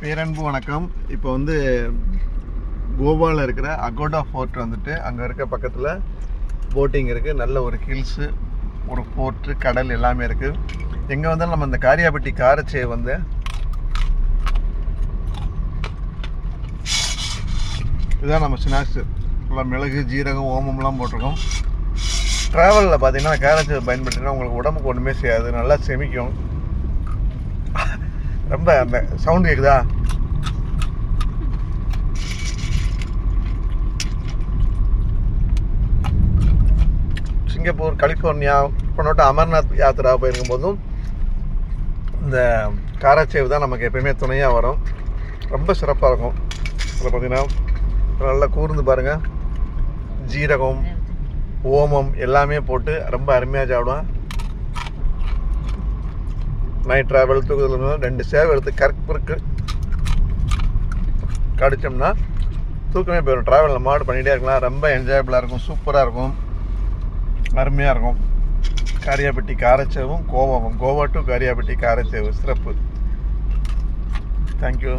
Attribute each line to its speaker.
Speaker 1: பேரன்பு வணக்கம். இப்போ வந்து கோவாவில் இருக்கிற அகோடா ஃபோர்ட் வந்துட்டு அங்கே இருக்க பக்கத்தில் போட்டிங் இருக்குது. நல்ல ஒரு ஹில்ஸு, ஒரு ஃபோர்ட்டு, கடல் எல்லாமே இருக்குது. எங்கே வந்தாலும் நம்ம இந்த காரியாபட்டி காரச்சே வந்து இதுதான் நம்ம ஸ்நாக்ஸு. ஃபுல்லாக மிளகு, ஜீரகம், ஓமம்லாம் போட்டிருக்கோம். ட்ராவலில் பார்த்தீங்கன்னா காரச்சே பயன்படுத்தினா உங்களுக்கு உடம்புக்கு ஒன்றுமே செய்யாது, நல்லா செமிக்கும். ரொம்ப அந்த சவுண்டு கேட்குதா? சிங்கப்பூர், கலிஃபோர்னியா, இப்போ அமர்நாத் யாத்திரா போயிருக்கும் போதும் இந்த காராச்சேவ் தான் நமக்கு எப்பயுமே துணையாக வரும். ரொம்ப சிறப்பாக இருக்கும். அதில் பார்த்திங்கன்னா நல்லா கூர்ந்து பாருங்கள், ஜீரகம், ஓமம் எல்லாமே போட்டு ரொம்ப அருமையாக சாப்பிடுவேன். நைட் ட்ராவல் தூக்கத்தில் 2 சேவை எடுத்து கருக்கு கடிச்சோம்னா தூக்கமே போயிடும். ட்ராவலில் மாடு பண்ணிகிட்டே இருக்கலாம். ரொம்ப என்ஜாயபிளாக இருக்கும், சூப்பராக இருக்கும், அருமையாக இருக்கும். காரியாபட்டி காரச்சேவும் கோவாவும், கோவா டு காரியாபட்டி காரச்சேவு சிறப்பு. தேங்க்யூ.